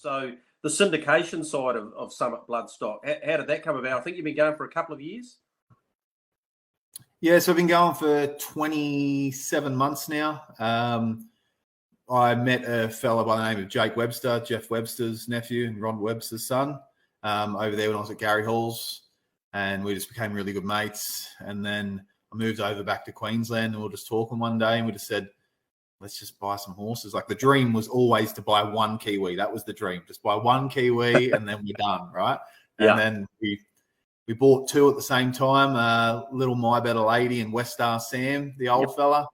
So the syndication side of Summit Bloodstock, how did that come about? I think you've been going for a couple of years. Yeah, so I've been going for 27 months now. I met a fellow by the name of Jake Webster, Jeff Webster's nephew and Ron Webster's son, over there when I was at Gary Hall's, and we just became really good mates. And then I moved over back to Queensland, and we were just talking one day, and we just said, let's just buy some horses. Like, the dream was always to buy one Kiwi. That was the dream. Just buy one Kiwi and then we're done, right? Yeah. And then we bought two at the same time, Little My Better Lady and West Star Sam, the old fella.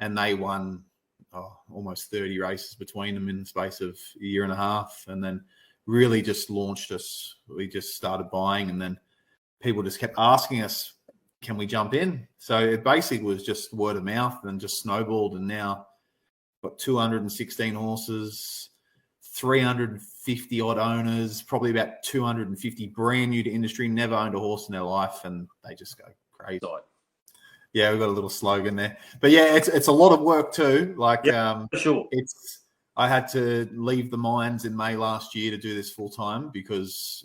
And they won almost 30 races between them in the space of a year and a half. And then really just launched us. We just started buying, and then people just kept asking us, can we jump in? So it basically was just word of mouth and just snowballed. And now got 216 horses, 350 odd owners, probably about 250 brand new to industry, never owned a horse in their life, and they just go crazy. Yeah, we've got a little slogan there. But yeah, it's a lot of work too. Like, for sure. I had to leave the mines in May last year to do this full time, because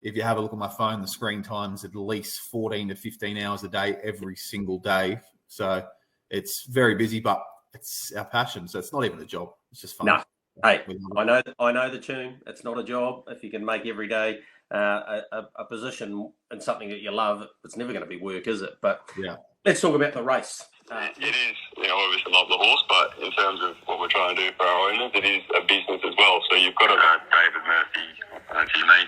if you have a look at my phone, the screen time's at least 14 to 15 hours a day every single day. So it's very busy, but it's our passion. So it's not even a job. It's just fun. No. Hey, I know the tune. It's not a job. If you can make every day a position in something that you love, it's never going to be work, is it? But yeah, let's talk about the race. It is, obviously love the horse, but in terms of what we're trying to do for our owners, it is a business as well. So you've got David Murphy, GME,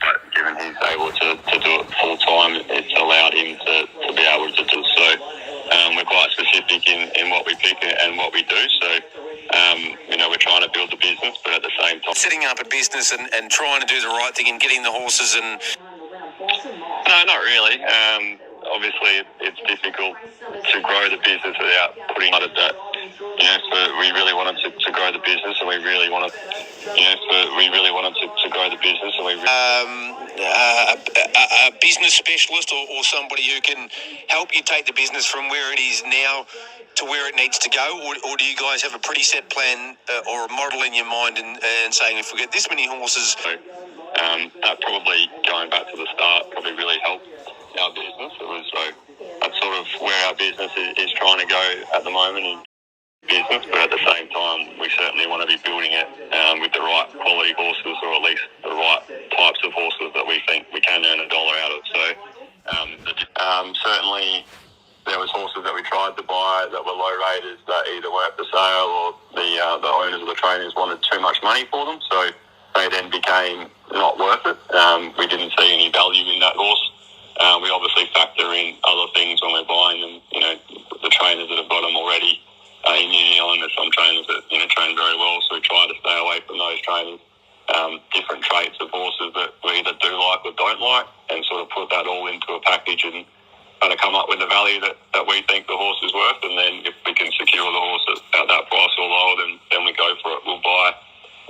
but given he's able to do it full time, it's allowed him to be able to do so. We're quite specific in what we pick and what we do. So, we're trying to build the business, but at the same time, setting up a business and trying to do the right thing and getting the horses and. No, not really. Obviously, it's difficult to grow the business without putting out of that. So we really wanted to grow the business, and we really wanted, to grow the business, and we. A business specialist or somebody who can help you take the business from where it is now to where it needs to go, or do you guys have a pretty set plan or a model in your mind and saying, if we get this many horses? So, that probably, going back to the start, probably really helped our business. That's sort of where our business is trying to go at the moment in business, but at the same time, we certainly want to be building it with the right quality horses, or at least the right types of horses that we think we can earn $1 out of. So certainly there was horses that we tried to buy that were low raters that either weren't for sale, or the owners of the trainers wanted too much money for them, so they then became not worth it. We didn't see any value in that horse. We obviously factor in other things when we're buying them. The trainers that have got them already in New Zealand, there's some trainers that train very well, so we try to stay away from those trainers. Different traits of horses that we either do like or don't like, and sort of put that all into a package and kind of come up with the value that we think the horse is worth. And then if we can secure the horse at that price or lower, then we go for it. We'll buy a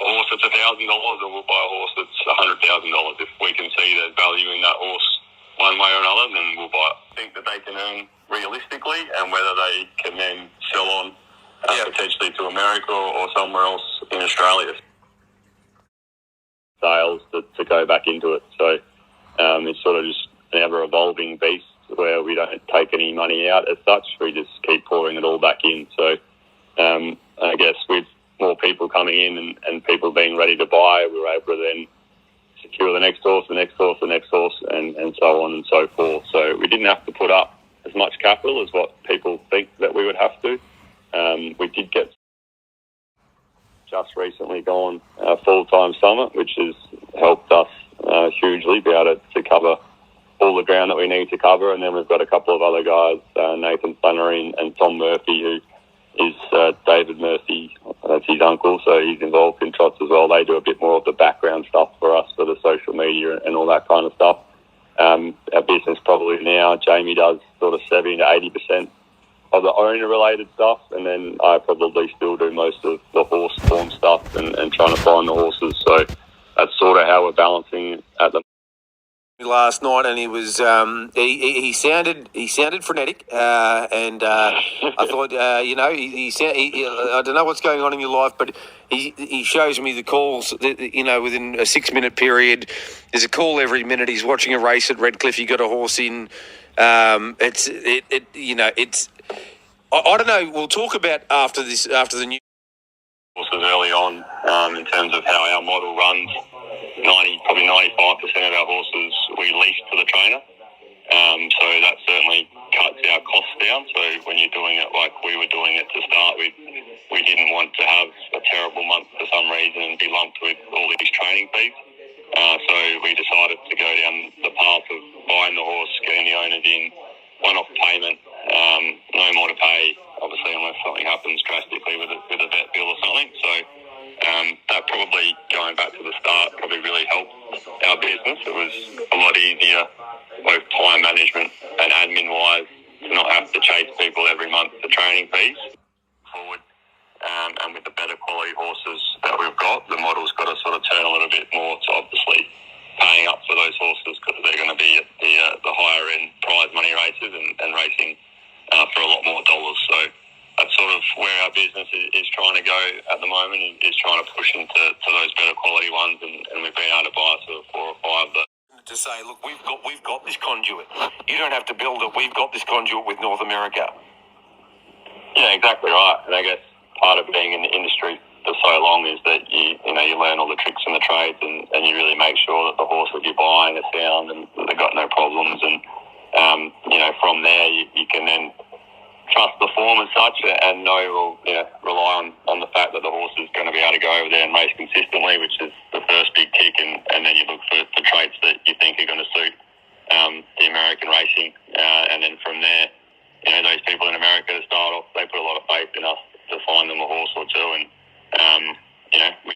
horse that's $1,000, or we'll buy a horse that's $100,000. If we can see there's value in that horse one way or another, then we'll buy it. I think that they can earn realistically, and whether they can then sell on potentially to America or somewhere else in Australia. Sales to go back into it. So it's sort of just an ever-evolving beast where we don't take any money out as such. We just keep pouring it all back in. So I guess with more people coming in and people being ready to buy, we were able to then secure the next horse, the next horse, the next horse, and so on and so forth. So we didn't have to put up as much capital as what people think that we would have to. We did get just recently gone full-time summit, which has helped us hugely be able to cover all the ground that we need to cover. And then we've got a couple of other guys, Nathan Flannery and Tom Murphy, who is David Murphy, that's his uncle, so he's involved in trots as well. They do a bit more of the background stuff for us, for the social media and all that kind of stuff. Our business probably now, Jamie does sort of 70 to 80% of the owner-related stuff, and then I probably still do most of the horse form stuff and trying to find the horses. So that's sort of how we're balancing at the last night, and he was he sounded frenetic, and I thought I don't know what's going on in your life, but he shows me the calls that, within a 6-minute period. There's a call every minute. He's watching a race at Redcliffe. He got a horse in. It's I don't know. We'll talk about after the new horses early on, in terms of how our model runs. Probably 95% of our horses we lease to the trainer. So that certainly cuts our costs down. So when you're doing it like we were doing it to start with, we didn't want to have a terrible month for some reason and be lumped with all these training fees. So we decided to go down the path of buying the horse, getting the owners in, one-off payment, no more to pay, obviously, unless something happens drastically with a vet bill or something. So that probably, going back to the start, probably really helped our business. It was a lot easier, both time management and admin-wise, to not have to chase people every month for training fees forward. And with the better quality horses that we've got, the model's got to sort of turn a little bit more to obviously paying up for those horses, because they're going to be at the higher end prize money races and racing for a lot more dollars. So that's sort of where our business is trying to go at the moment, is trying to push into those better quality ones, and we've been able to buy sort of 4 or 5 that. To say, look, we've got this conduit. You don't have to build it. We've got this conduit with North America. Yeah, exactly right. And I guess part of being in the industry for so long is that you learn all the tricks and the trades, and you really make sure that the horses you're buying are sound and they've got no problems. And from there you can then trust the form as such, and rely on the fact that the horse is going to be able to go over there and race consistently, which is the first big tick, and then you look for traits that you think are going to suit the American racing, and then from there, those people in America to start off, they put a lot of faith in us to find them a horse or two, and we